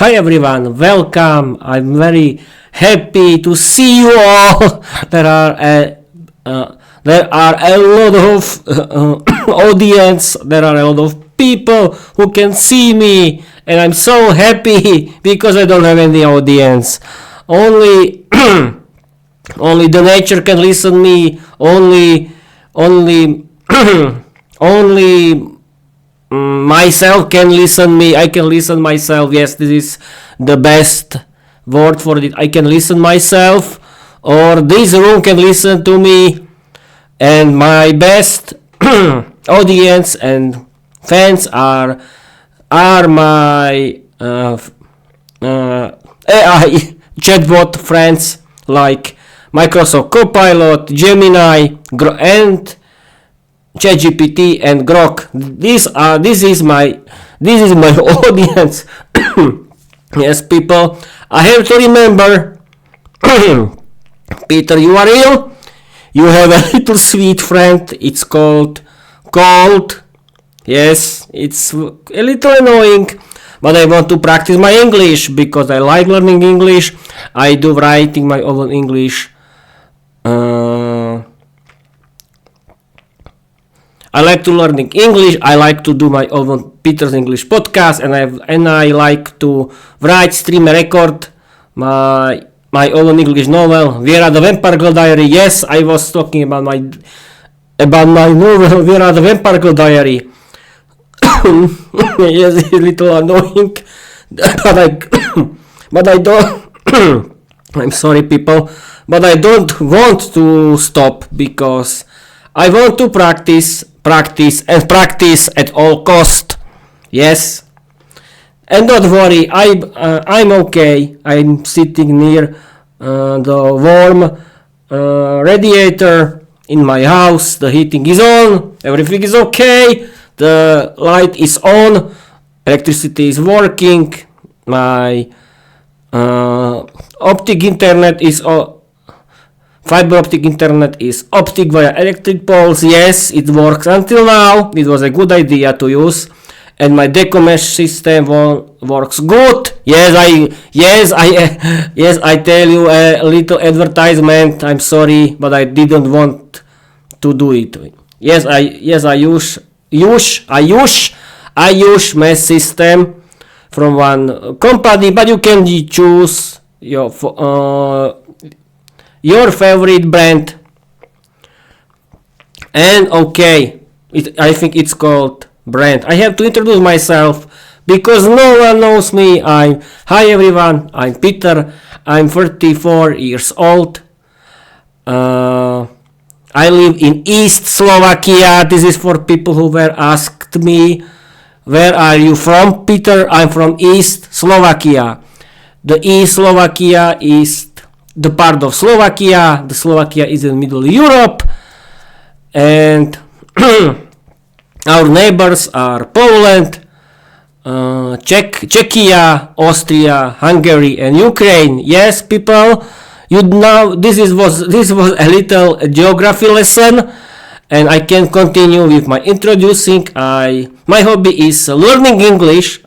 Hi everyone, welcome. I'm very happy to see you all. There are a lot of audience. There are a lot of people who can see me, and I'm so happy because I don't have any audience. Only only the nature can listen me. Only only myself can listen me. I can listen myself. Yes, this is the best word for it. I can listen myself, or this room can listen to me, and my best audience and fans are my AI chatbot friends like Microsoft Copilot, Gemini, and ChatGPT and Grok. This is my audience. Yes, people. I have to remember, Peter, you are ill. You have a little sweet friend. It's called cold. Yes, it's a little annoying, but I want to practice my English because I like learning English. I do writing my own English. I like to learning English. I like to do my own Peter's English podcast, and I like to write, stream, record my own English novel, Viera the Vampire Girl Diary. Yes, I was talking about my novel, Viera the Vampire Girl Diary. Yes, it's a little annoying, but I don't. I'm sorry, people, but I don't want to stop because I want to practice at all cost. Yes, and don't worry, I'm okay. I'm sitting near the warm radiator in my house. The heating is on. Everything is okay. The light is on. Electricity is working. My optic internet is fiber optic internet is optic via electric poles. Yes, it works until now. It was a good idea to use, and my decomesh system works good. Yes, I tell you a little advertisement. I'm sorry, but I didn't want to do it. Yes, I use mesh system from one company, but you can choose your favorite brand. And okay, I think it's called brand. I have to introduce myself because no one knows me. Hi everyone, I'm Peter. I'm 34 years old. I live in East Slovakia. This is for people who were asked me, where are you from, Peter? I'm from East Slovakia. The East Slovakia is the part of Slovakia. The Slovakia is in Middle Europe, and our neighbors are Poland, Czechia, Austria, Hungary, and Ukraine. Yes, people, you know this was a little geography lesson, and I can continue with my introducing. My hobby is learning English.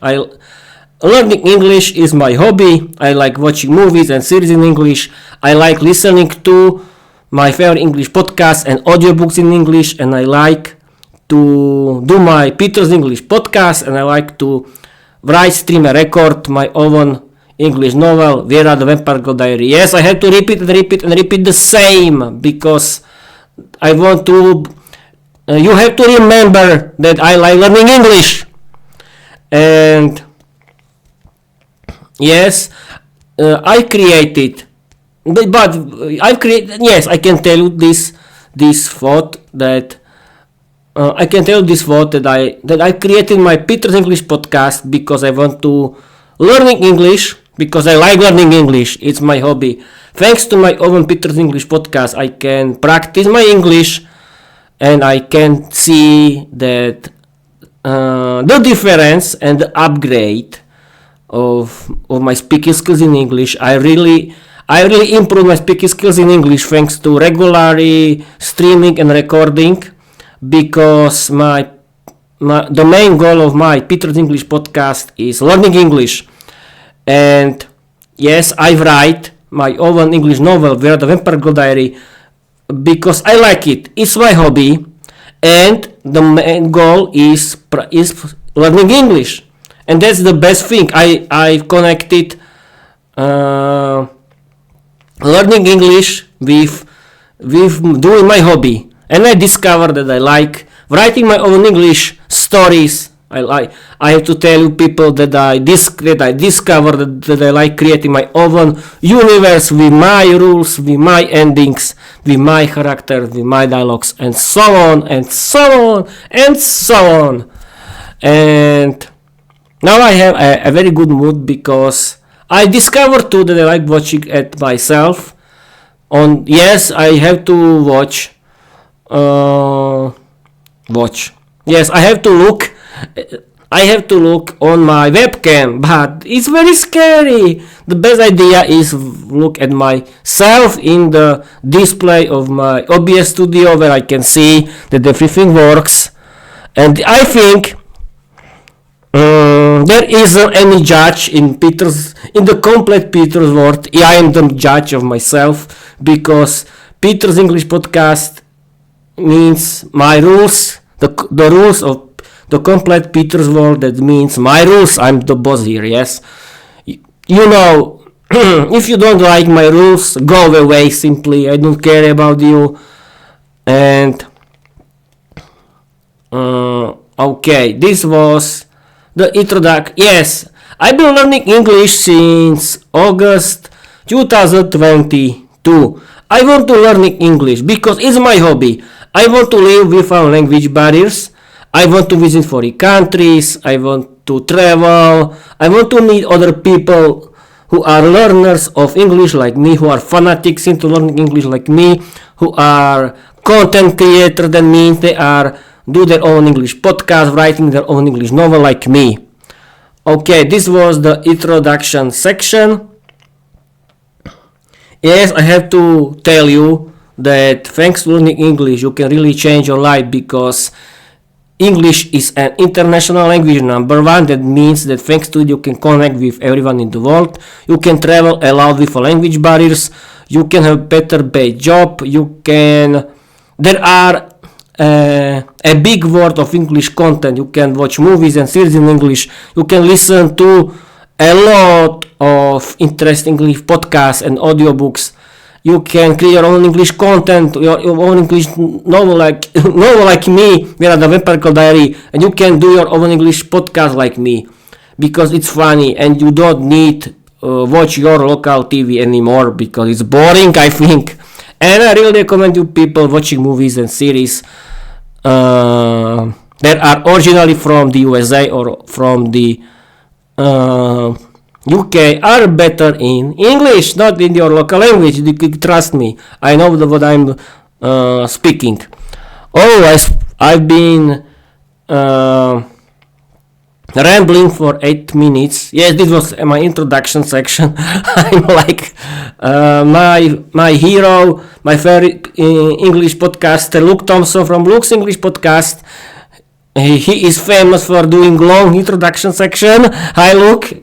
Learning English is my hobby. I like watching movies and series in English. I like listening to my favorite English podcasts and audiobooks in English, and I like to do my Peter's English podcast, and I like to write, stream, and record my own English novel, Viera the Vampire Girl Diary. Yes, I had to repeat the same because I want to. You have to remember that I like learning English, and yes, I created, but I've created. Yes, I can tell you this thought that I created my Peter's English podcast because I want to learning English, because I like learning English. It's my hobby. Thanks to my own Peter's English podcast, I can practice my English, and I can see that the difference and the upgrade of my speaking skills in English. I really improved my speaking skills in English thanks to regularly streaming and recording, because the main goal of my Peter's English podcast is learning English. And yes, I write my own English novel, Viera the Vampire Girl Diary, because I like it. It's my hobby, and the main goal is learning English, and that's the best thing. I connected learning English with doing my hobby, and I discovered that I like writing my own English stories. I have to tell you people that I discovered that I like creating my own universe with my rules, with my endings, with my characters, with my dialogues, and so on and so on and so on. And now I have a very good mood because I discovered too that I like watching at myself. Yes, I have to watch. Yes, I have to look on my webcam, but it's very scary. The best idea is look at myself in the display of my OBS studio, where I can see that everything works. And I think there isn't any judge in the complete Peter's world. I am the judge of myself, because Peter's English podcast means my rules, the rules of the complete Peter's world. That means my rules. I'm the boss here. Yes, you know. If you don't like my rules, go away. Simply, I don't care about you. And okay, this was the introduction. Yes, I've been learning English since August 2022. I want to learn English because it's my hobby. I want to live without language barriers. I want to visit foreign countries. I want to travel. I want to meet other people who are learners of English like me, who are fanatics into learning English like me, who are content creators that means they do their own English podcast, writing their own English novel like me. Okay, this was the introduction section. Yes, I have to tell you that thanks to learning English, you can really change your life, because English is an international language, number one. That means that thanks to it, you can connect with everyone in the world. You can travel allowed with language barriers. You can have better paid job. There are a big world of English content. You can watch movies and series in English. You can listen to a lot of interesting English podcasts and audiobooks. You can create your own English content, your own English novel like me, Viera the Vampire Girl Diary, and you can do your own English podcast like me, because it's funny and you don't need watch your local TV anymore because it's boring, I think. And I really recommend you people watching movies and series that are originally from the USA or from the UK are better in English, not in your local language. You can trust me. I know what I'm speaking. I've been rambling for 8 minutes. Yes, this was my introduction section. I'm like my hero, my favorite English podcaster, Luke Thompson from Luke's English Podcast. He is famous for doing long introduction section. Hi, Luke.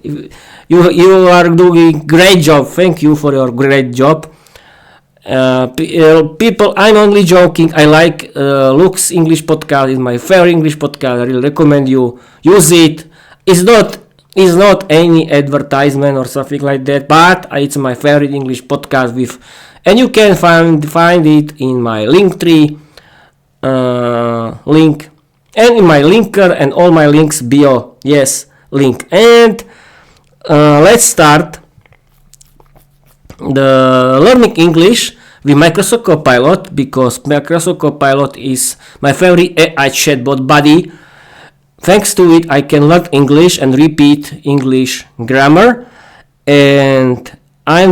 You are doing great job. Thank you for your great job. People, I'm only joking. I like Luke's English podcast. It's my favorite English podcast. I really recommend you use it. It's not any advertisement or something like that, but it's my favorite English podcast and you can find it in my Linktree link, and in my linker and all my links bio. Yes, link. And let's start the learning English with Microsoft Copilot, because Microsoft Copilot is my favorite AI chatbot buddy. Thanks to it, I can learn English and repeat English grammar, and I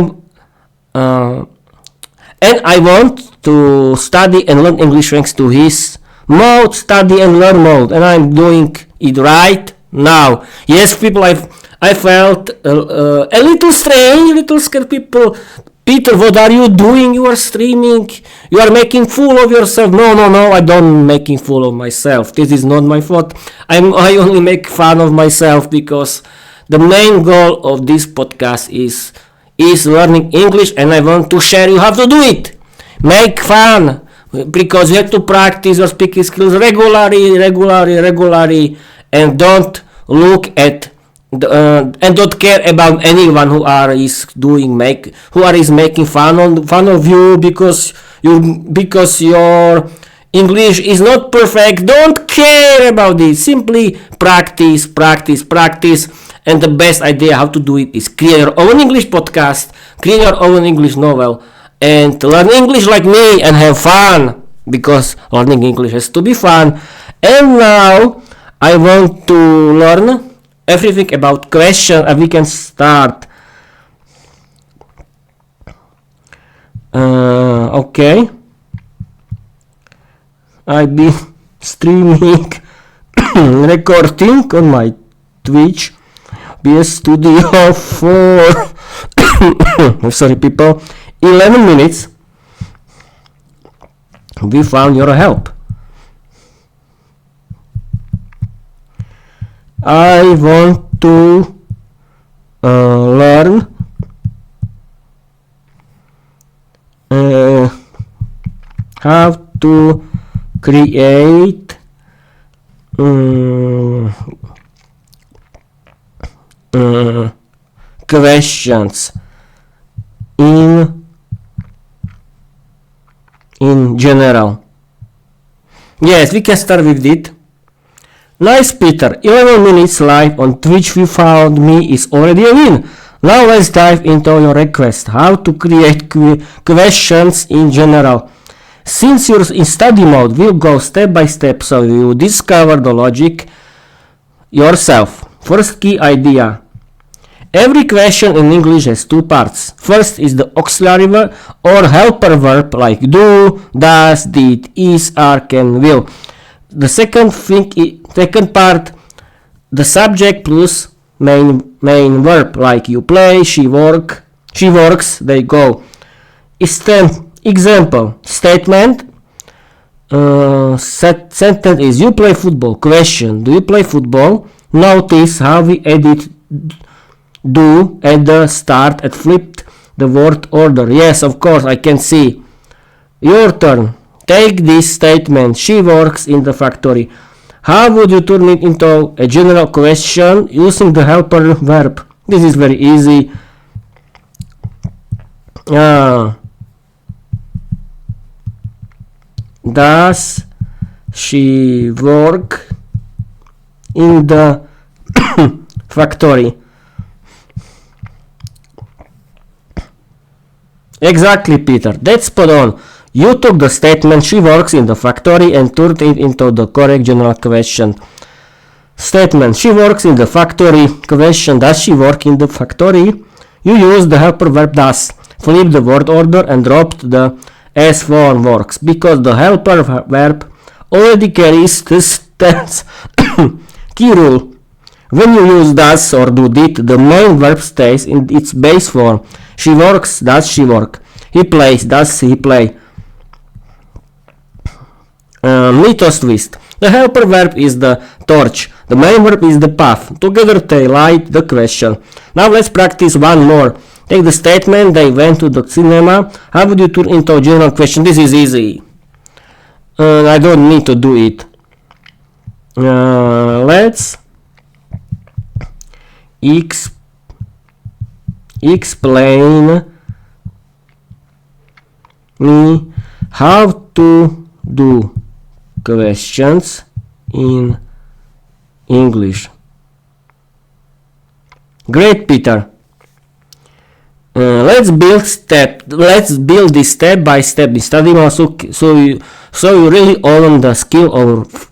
want to study and learn English thanks to his mode, study and learn mode, and I'm doing it right now. Yes, people, I felt a little strange, little scared. People, Peter, what are you doing? You are streaming. You are making fool of yourself. No, I don't making fool of myself. This is not my fault. I only make fun of myself because The main goal of this podcast is learning English, and I want to share you how to do it. Make fun, because you have to practice your speaking skills regularly, and don't look at and don't care about anyone who is making fun of you because your English is not perfect. Don't care about this. Simply practice. And the best idea how to do it is create your own English podcast, create your own English novel, and learn English like me and have fun, because learning English has to be fun. And now I want to learn everything about question, and we can start. Okay, I've been streaming recording on my Twitch BS Studio for sorry people, 11 minutes. We found your help. I want to learn how to create questions in general. Yes, we can start with it. Nice, Peter. 11 minutes live on Twitch we found me is already a win. Now let's dive into your request. How to create questions in general. Since you're in study mode, we'll go step by step so you discover the logic yourself. First key idea. Every question in English has two parts. First is the auxiliary verb or helper verb like do, does, did, is, are, can, will. The second part, the subject plus main verb like you play, she works, they go. Example statement. Sentence is you play football. Question, do you play football? Notice how we edit do at the start and flipped the word order. Yes, of course, I can see. Your turn. Take this statement, she works in the factory. How would you turn it into a general question using the helper verb? This is very easy. Does she work in the factory? Exactly, Peter. That's spot on. You took the statement she works in the factory and turned it into the correct general question. Statement she works in the factory. Question, does she work in the factory? You use the helper verb does. Flip the word order and dropped the S form works because the helper verb already carries this tense. Key rule. When you use does or do did, the main verb stays in its base form. She works, does she work? He plays, does he play? Mythos twist. The helper verb is the torch. The main verb is the path. Together they light the question. Now let's practice one more. Take the statement, they went to the cinema. How would you turn into a general question? This is easy. I don't need to do it. Let's explain me how to do questions in English. Great, Peter. Let's build this step by step in study mode so you really own the skill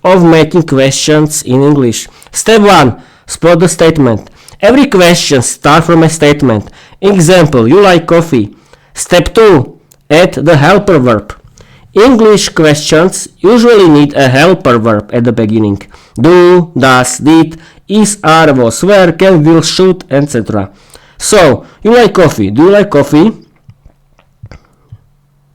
of making questions in English. Step 1. Spot the statement. Every question starts from a statement. Example, you like coffee. Step 2. Add the helper verb. English questions usually need a helper verb at the beginning. Do, does, did, is, are, was, were, can, will, should, etc. So, you like coffee. Do you like coffee?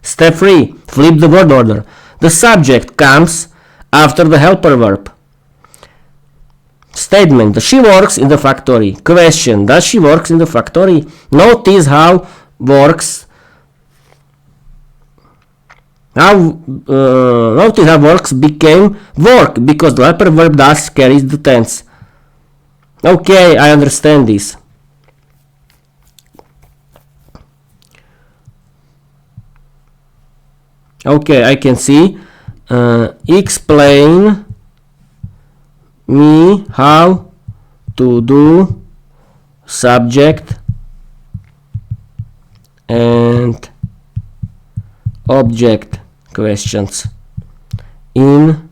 Step 3. Flip the word order. The subject comes after the helper verb. Statement: she works in the factory. Question: does she works in the factory? Notice how works became work because the helper verb does carries the tense. Okay, I understand this. Okay, I can see. Explain me how to do subject and object questions in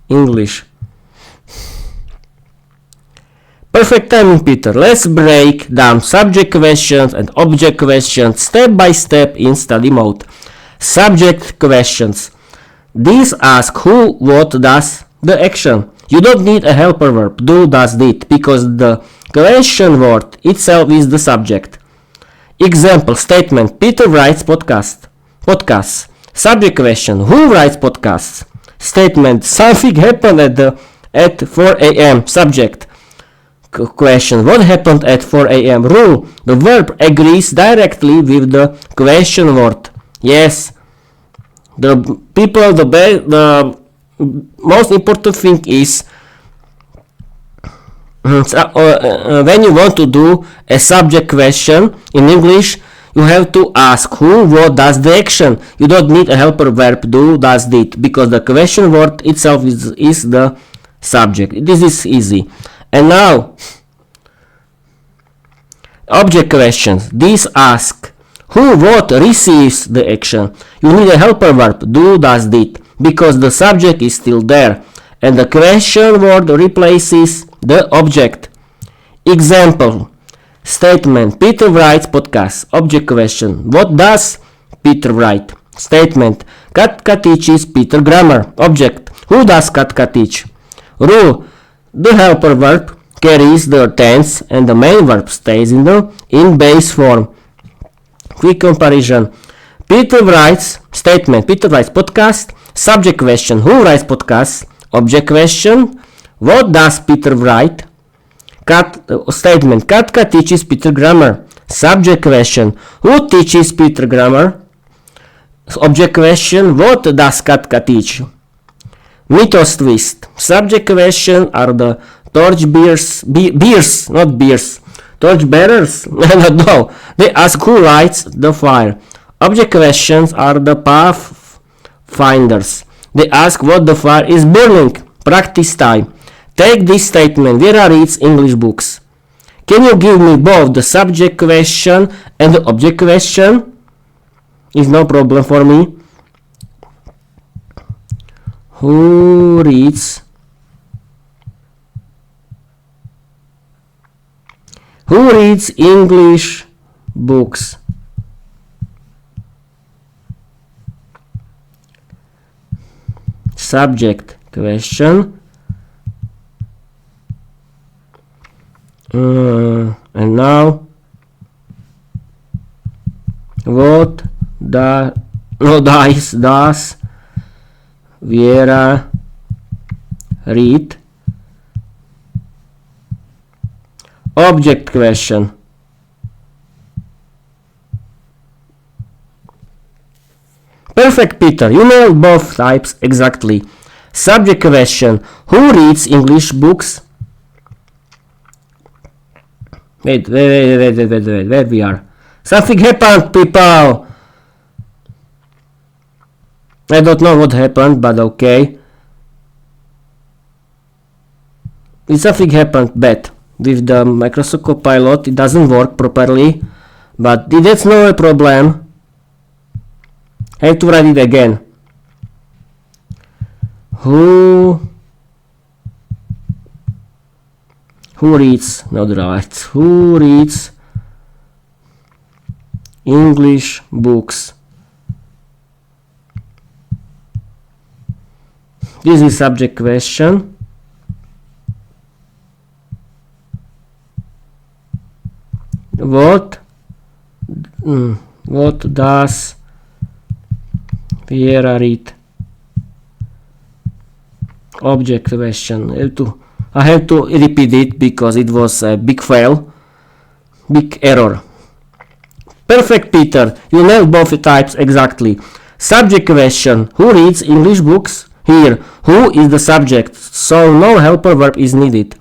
English. Perfect timing, Peter. Let's break down subject questions and object questions step by step in study mode. Subject questions. These ask who, what, does, the action. You don't need a helper verb, do, does, did, because the question word itself is the subject. Example statement: Peter writes podcasts. Subject question: who writes podcasts? Statement: something happened at 4 a.m. Subject question: what happened at 4 a.m. Rule: the verb agrees directly with the question word. Yes, the most important thing is when you want to do a subject question in English, you have to ask who, what, does, the action. You don't need a helper verb, do, does, did, because the question word itself is the subject. This is easy. And now, object questions. These ask who, what, receives the action. You need a helper verb, do, does, did, because the subject is still there, and the question word replaces the object. Example statement: Peter writes podcasts. Object question: what does Peter write? Statement: Katka teaches Peter grammar. Object: who does Katka teach? Rule: the helper verb carries the tense and the main verb stays in base form. Quick comparison: Peter writes statement: Peter writes podcast. Subject question: who writes podcasts? Object question: what does Peter write? Statement: Katka teaches Peter grammar. Subject question: who teaches Peter grammar? Object question: what does Katka teach? Mythos twist. Subject question are the torchbearers, torchbearers. No, they ask who lights the fire. Object questions are the pathfinders. They ask what the fire is burning. Practice time. Take this statement: Viera reads English books. Can you give me both the subject question and the object question? Is no problem for me. Who reads English books? Subject question. And now, what does Viera read? Object question. Perfect, Peter. You know both types exactly. Subject question: who reads English books? Wait, where we are? Something happened, people! I don't know what happened, but okay. Something happened bad with the Microsoft Copilot. It doesn't work properly, but that's no problem. I have to write it again. Who reads, not right, who reads English books? This is subject question. What does Viera read? Object question. I have to I have to repeat it because it was a big fail, big error. Perfect, Peter. You nailed both types exactly. Subject question. Who reads English books? Here, who is the subject, so no helper verb is needed.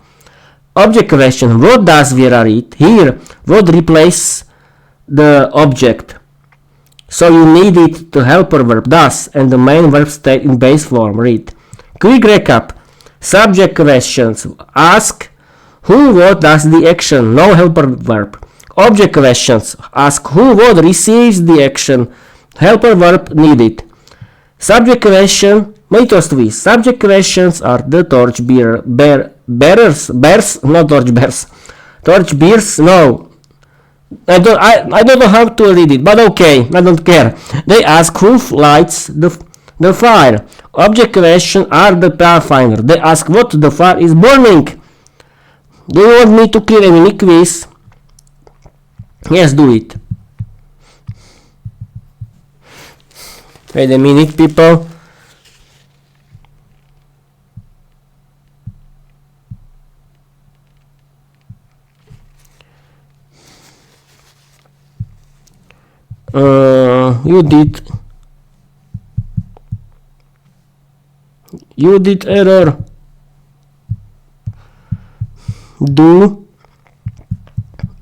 Object question. What does Viera read? Here, what replaces the object, so you needed the helper verb does and the main verb stayed in base form, read. Quick recap. Subject questions. Ask who what does the action, no helper verb. Object questions. Ask who what receives the action, helper verb needed. Subject question. Mythos-rich. Subject questions are the torch bearers, not torch bearers. Torch bearers, no. I don't know how to read it, but okay, I don't care. They ask who lights the fire. Object question are the pathfinder. They ask what the fire is burning. Do you want me to clear a mini quiz? Yes, do it. Wait a minute, people. You did error. Do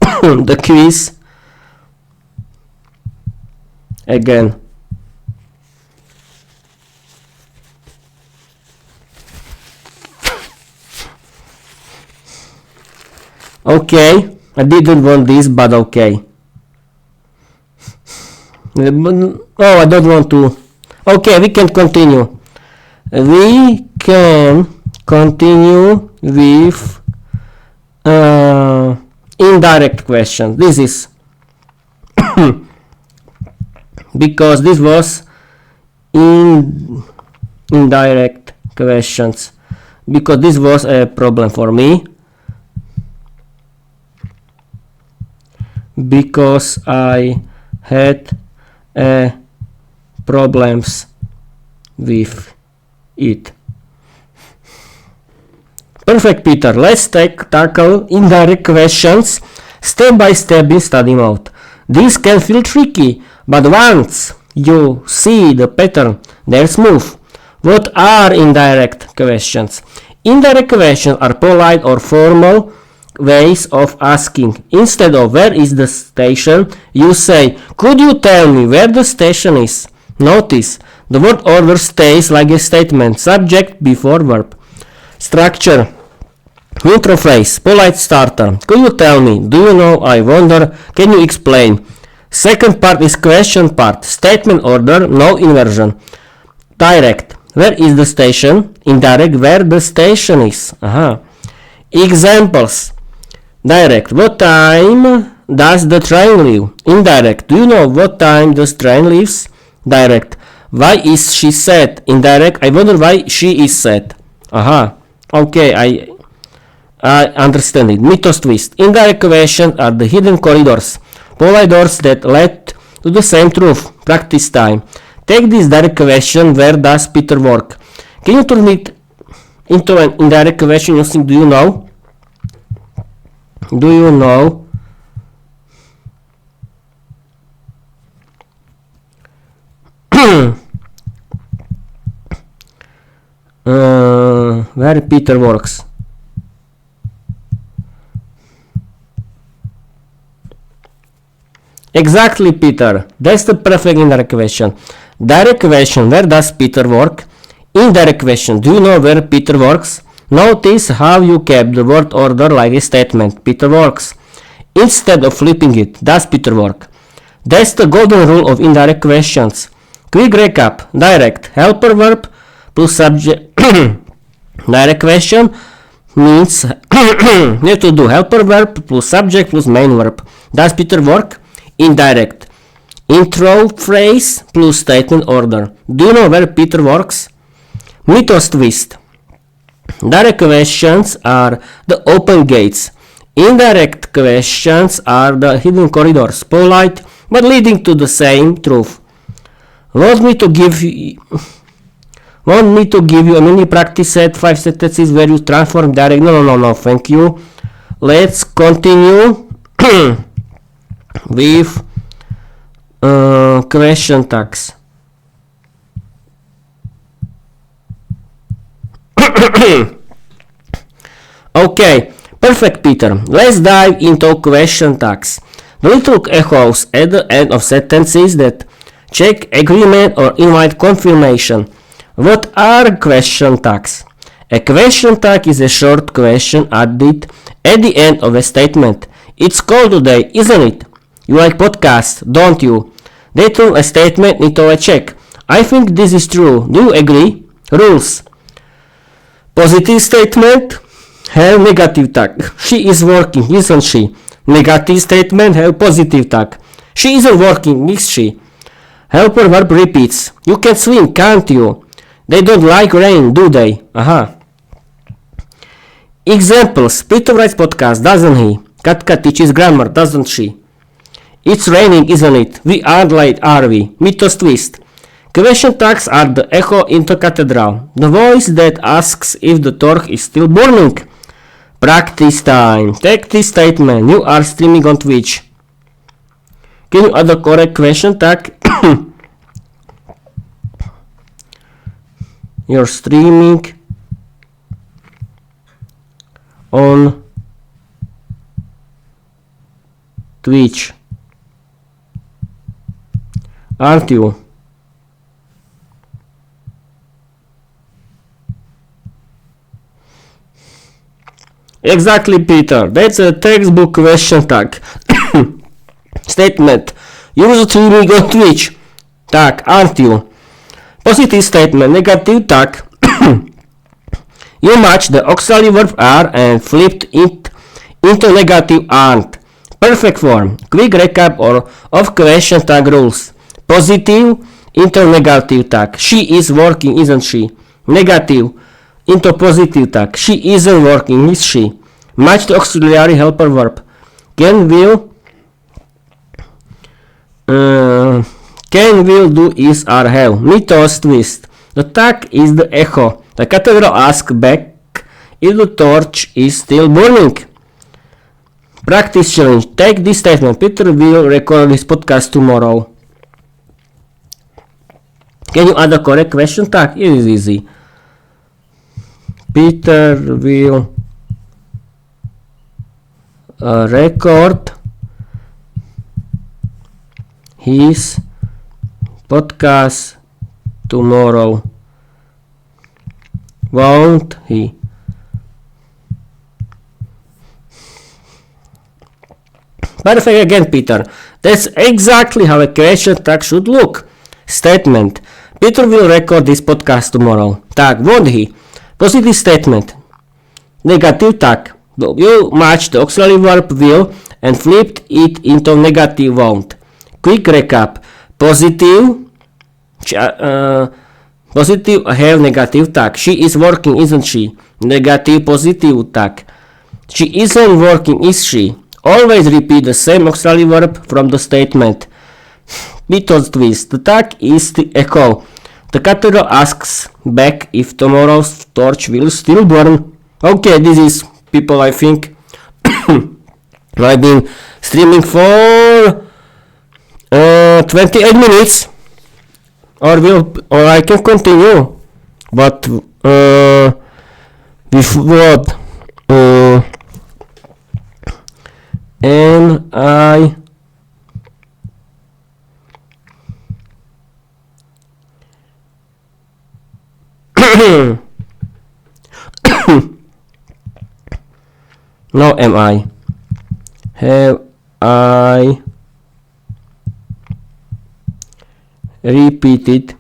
the quiz again. Okay, I didn't want this, but okay. Oh, I don't want to. Okay, we can continue. We can continue with indirect question. This is because this was indirect questions, because this was a problem for me, because I had problems with it. Perfect, Peter. Let's tackle indirect questions step by step in study mode. This can feel tricky, but once you see the pattern, they're smooth. What are indirect questions? Indirect questions are polite or formal ways of asking. Instead of where is the station, you say, could you tell me where the station is? Notice, the word order stays like a statement, subject before verb. Structure. Intro phrase, polite starter. Could you tell me? Do you know? I wonder. Can you explain? Second part is question part. Statement order, no inversion. Direct. Where is the station? Indirect. Where the station is. Examples. Direct. What time does the train leave? Indirect. Do you know what time the train leaves? Direct. Why is she sad? Indirect. I wonder why she is sad. Okay, I understand it. Mythos twist. Indirect questions are the hidden corridors, polite doors that lead to the same truth. Practice time. Take this direct question. Where does Peter work? Can you turn it into an indirect question using do you know? Do you know? Where Peter works? Exactly, Peter. That's the perfect indirect question. Direct question, where does Peter work? Indirect question, do you know where Peter works? Notice how you kept the word order like a statement. Peter works. Instead of flipping it, does Peter work? That's the golden rule of indirect questions. Quick recap. Direct, helper verb plus subject. Direct question means you have to do helper verb plus subject plus main verb. Does Peter work? Indirect. Intro phrase plus statement order. Do you know where Peter works? Mythos twist. Direct questions are the open gates. Indirect questions are the hidden corridors, polite but leading to the same truth. Want me to give Want me to give you a mini practice set, 5 sentences where you transform direct? No, thank you. Let's continue with question tags. Okay, perfect, Peter. Let's dive into question tags. The little echoes at the end of sentences that check agreement or invite confirmation. What are question tags? A question tag is a short question added at the end of a statement. It's cold today, isn't it? You like podcasts, don't you? They turn a statement into a check. I think this is true. Do you agree? Rules. Positive statement, have negative tag. She is working, isn't she? Negative statement, have positive tag. She isn't working, is she? Helper verb repeats. You can swim, can't you? They don't like rain, do they? Aha. Examples. Peter writes podcast, doesn't he? Katka teaches grammar, doesn't she? It's raining, isn't it? We aren't late, are we? Mythos twist. Question tags are the echo into cathedral. The voice that asks if the torch is still burning. Practice time. Take this statement. You are streaming on Twitch. Can you add the correct question tag? You're streaming on Twitch, aren't you? Exactly, Peter. That's a textbook question tag. Statement. You're streaming on Twitch. Tag, aren't you? Positive statement. Negative tag. You matched the auxiliary verb are and flipped it into negative aren't. Perfect form. Quick recap of question tag rules. Positive into negative tag. She is working, isn't she? Negative into positive tag. She isn't working, is she? Match the auxiliary helper verb. Can, will do, is, are, have. Mythos twist. The tag is the echo. The cathedral asks back if the torch is still burning. Practice challenge. Take this statement. Peter will record his podcast tomorrow. Can you add a correct question tag? It is easy. Peter will record his podcast tomorrow. Won't he? Perfect again, Peter. That's exactly how a question tag should look. Statement. Peter will record this podcast tomorrow. Tag. Won't he? Positive statement. Negative tag. You matched the auxiliary verb will and flipped it into negative won't. Quick recap. Positive. Positive have negative tag. She is working, isn't she? Negative positive tag. She isn't working, is she? Always repeat the same auxiliary verb from the statement. Mythos twist. The tag is the echo. The cathedral asks back if tomorrow's torch will still burn. Okay, this is, people, I think I've been streaming for 28 minutes. Or I can continue, but with what? And I now am I? Have I repeated?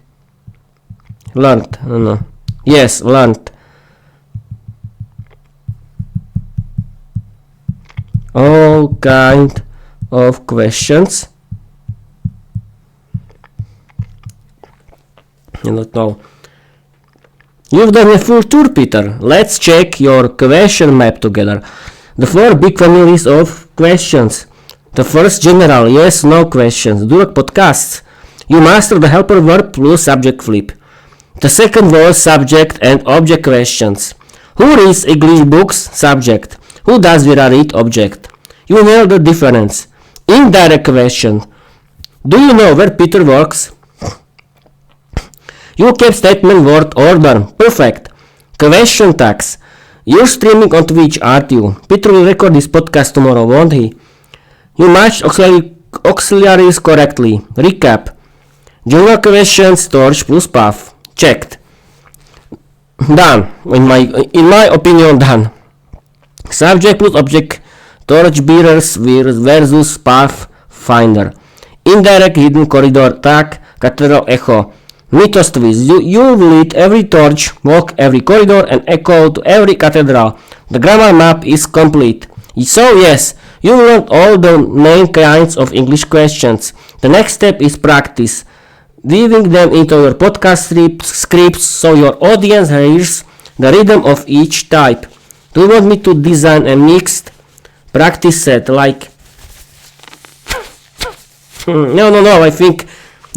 Learned? No. Yes, learned. All kind of questions. I don't know. You've done a full tour, Peter. Let's check your question map together. The 4 big families of questions. The first, general, yes, no questions. Direct podcasts. You master the helper verb plus subject flip. The second was subject and object questions. Who reads English books? Subject. Who does Viera read? Object. You know the difference. Indirect question. Do you know where Peter works? You kept statement word order. Perfect. Question tags. You're streaming on Twitch, aren't you? Peter will record this podcast tomorrow, won't he? You matched auxiliaries correctly. Recap. General questions, storage plus path. Checked. Done. In my opinion, done. Subject plus object. Storage bearers versus path finder. Indirect hidden corridor tag. Cathedral echo. Mythos twist. You lead every torch, walk every corridor, and echo to every cathedral. The grammar map is complete. So yes, you learned all the main kinds of English questions. The next step is practice, weaving them into your podcast scripts so your audience hears the rhythm of each type. Do you want me to design a mixed practice set like... No, I think...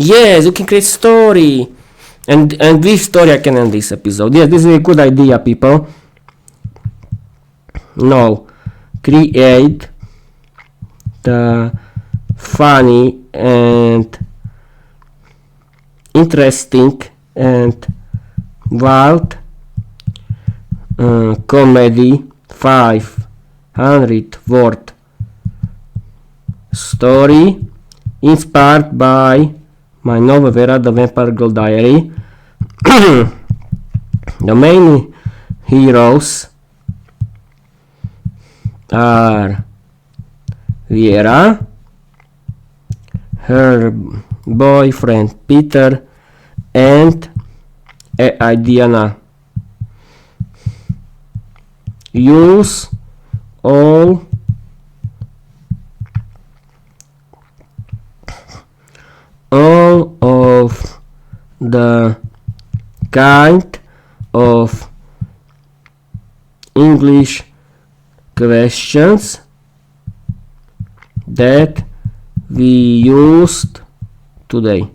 Yes, you can create story. And with story I can end this episode. Yes, this is a good idea, people. No. Create the funny and interesting and wild comedy 500 word story inspired by my novel Viera, the Vampire Girl Diary. The main heroes are Viera, her boyfriend Peter, and AI Diana. Use all of the kind of English questions that we used today.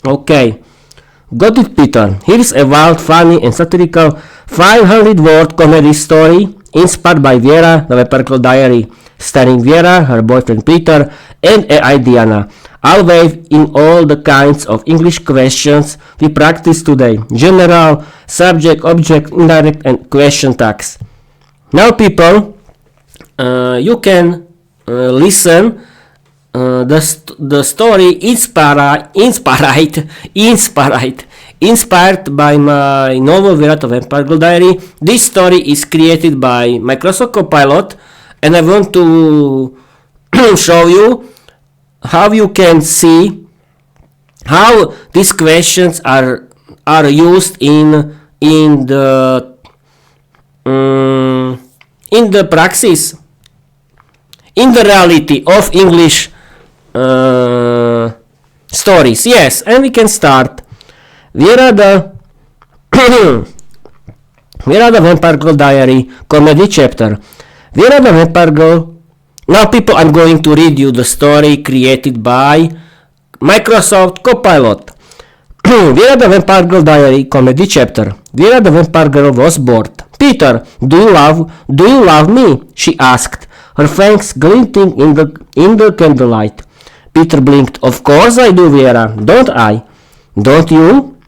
Okay, got it, Peter. Here's a wild, funny and satirical 500-word comedy story inspired by Viera, the Vampire Girl Diary, starring Viera, her boyfriend Peter, and AI Diana. I'll wave in all the kinds of English questions we practiced today. General, subject, object, indirect, and question tags. Now, people, you can listen the story inspired by my novel Viera, the Vampire Girl Diary. This story is created by Microsoft Copilot, and I want to show you how you can see how these questions are used in the praxis, in the reality of English stories. Yes, and we can start. Viera the Vampire Girl Diary comedy chapter. Viera the Vampire Girl. Now, people, I'm going to read you the story created by Microsoft Copilot. Viera the Vampire Girl Diary comedy chapter. Viera the Vampire Girl was bored. Peter, do you love me? She asked, her fangs glinting in the candlelight. Peter blinked. Of course I do, Viera. Don't I? Don't you?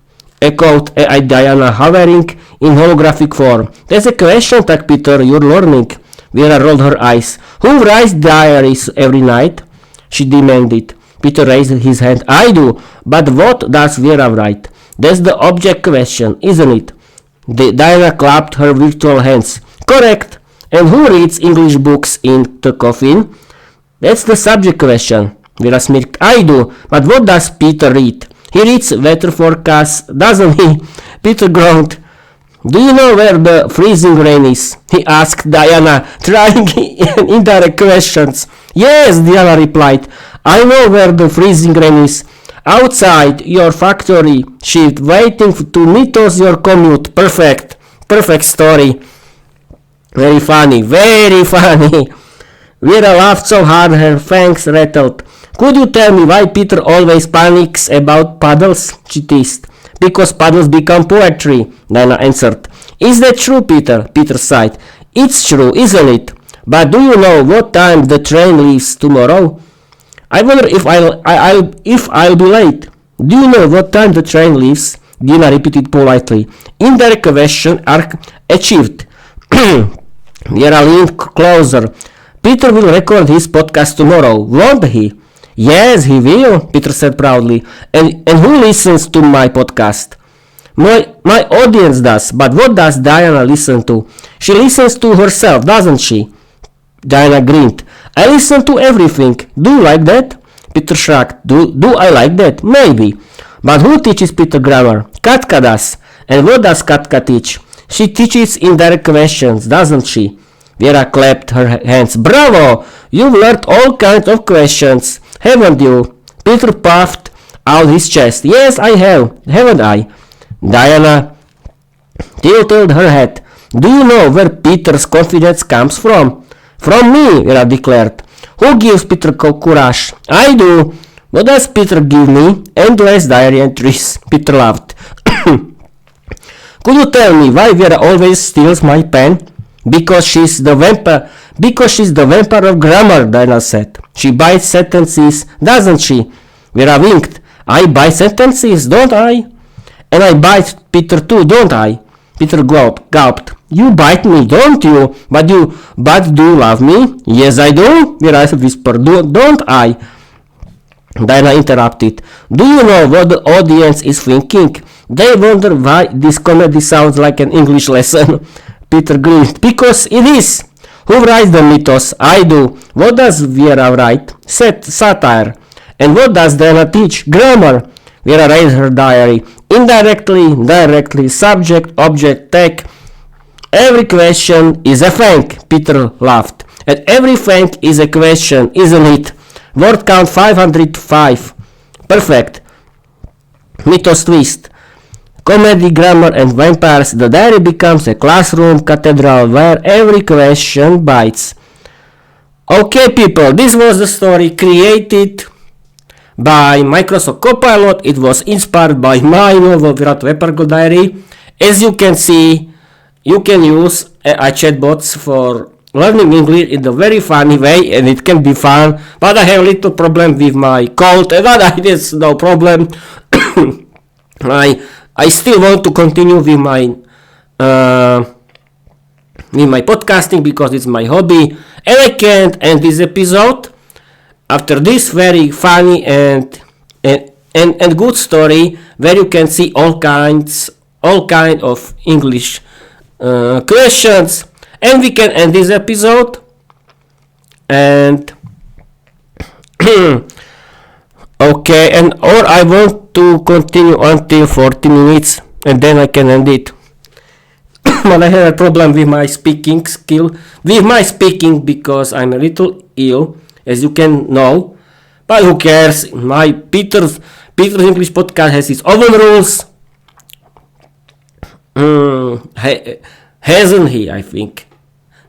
Echoed AI Diana, hovering in holographic form. That's a question tag, Peter. You're learning. Viera rolled her eyes. Who writes diaries every night? She demanded. Peter raised his hand. I do. But what does Viera write? That's the object question, isn't it? Diana clapped her virtual hands. Correct. And who reads English books in the coffin? That's the subject question. Viera smirked. I do. But what does Peter read? He reads weather forecasts, doesn't he? Peter groaned. Do you know where the freezing rain is? He asked Diana, trying indirect questions. Yes, Diana replied. I know where the freezing rain is. Outside your factory shift, waiting to meet us your commute. Perfect. Perfect story. Very funny. Very funny. Viera laughed so hard her fangs rattled. Could you tell me why Peter always panics about puddles? She teased. Because puddles become poetry, Diana answered. Is that true, Peter? Peter sighed. It's true, isn't it? But do you know what time the train leaves tomorrow? I wonder if I'll be late. Do you know what time the train leaves? Dina repeated politely. Indirect question arc achieved. Viera leaned closer. Peter will record his podcast tomorrow, won't he? Yes, he will, Peter said proudly. And who listens to my podcast? My audience does, but what does Diana listen to? She listens to herself, doesn't she? Diana grinned. I listen to everything. Do you like that? Peter shrugged. Do I like that? Maybe. But who teaches Peter grammar? Katka does. And what does Katka teach? She teaches indirect questions, doesn't she? Viera clapped her hands. Bravo! You've learned all kinds of questions, haven't you? Peter puffed out his chest. Yes, I have, haven't I? Diana tilted her head. Do you know where Peter's confidence comes from? From me, Viera declared. Who gives Peter courage? I do. What does Peter give me? Endless diary entries. Peter laughed. Could you tell me why Viera always steals my pen? Because she's the vampire of grammar, Diana said. She bites sentences, doesn't she? Viera winked. I bite sentences, don't I? And I bite Peter too, don't I? Peter gulped. You bite me, don't you? But do you love me? Yes, I do, Viera whispered. Don't I? Diana interrupted. Do you know what the audience is thinking? They wonder why this comedy sounds like an English lesson. Peter grinned. Because it is. Who writes the mythos? I do. What does Viera write? Satire. And what does Diana teach? Grammar. Viera read her diary. Indirectly, directly, subject, object, tag. Every question is a fang. Peter laughed. And every fang is a question, isn't it? Word count 505. Perfect. Mythos twist. Comedy, grammar, and vampires. The diary becomes a classroom cathedral where every question bites. Okay, people, this was the story created by Microsoft Copilot. It was inspired by my novel Viera diary. As you can see, you can use AI chatbots for learning English in a very funny way, and it can be fun. But I have a little problem with my cold, and that is no problem. I still want to continue with my podcasting because it's my hobby, and I can't end this episode after this very funny and good story where you can see all kind of English questions, and we can end this episode. And okay, and or I want to continue until 40 minutes and then I can end it. But I have a problem with my speaking because I'm a little ill, as you can know. But who cares? My Peter's English podcast has its own rules. Hasn't he? I think.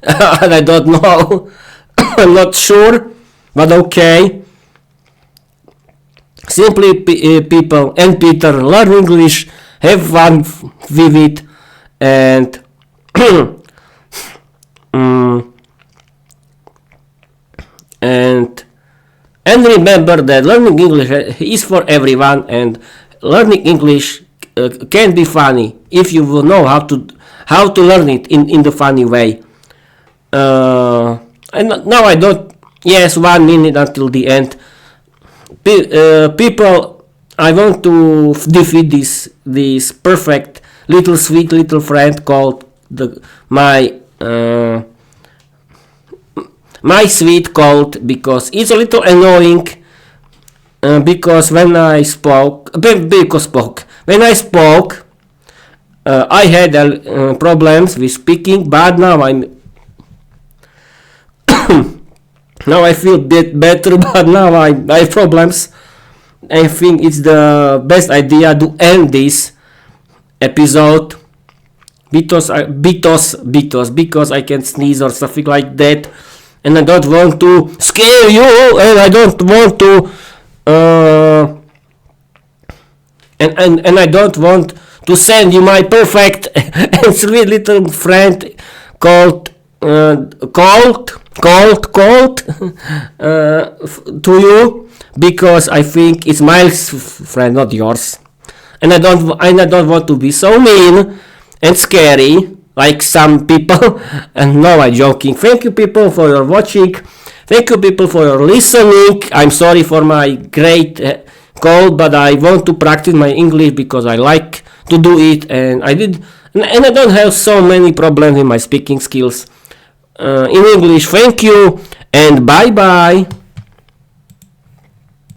I don't know. I'm not sure, but okay. Simply people and Peter learn English, have fun with it, and and remember that learning English is for everyone, and learning English can be funny if you will know how to learn it in the funny way. And now I don't. Yes, 1 minute until the end. People, I want to defeat this perfect little sweet little friend called my sweet cold, because it's a little annoying. Because when I spoke, I had problems with speaking, but now now I feel bit better, but now I have problems. I think it's the best idea to end this episode because I can sneeze or something like that, and I don't want to scare you, and I don't want to and I don't want to send you my perfect and sweet little friend called to you, because I think it's my friend, not yours, and I don't want to be so mean and scary like some people. And no, I'm joking. Thank you people for your watching. Thank you people for your listening. I'm sorry for my great cold, but I want to practice my English because I like to do it, and I don't have so many problems with my speaking skills in English. Thank you and bye bye.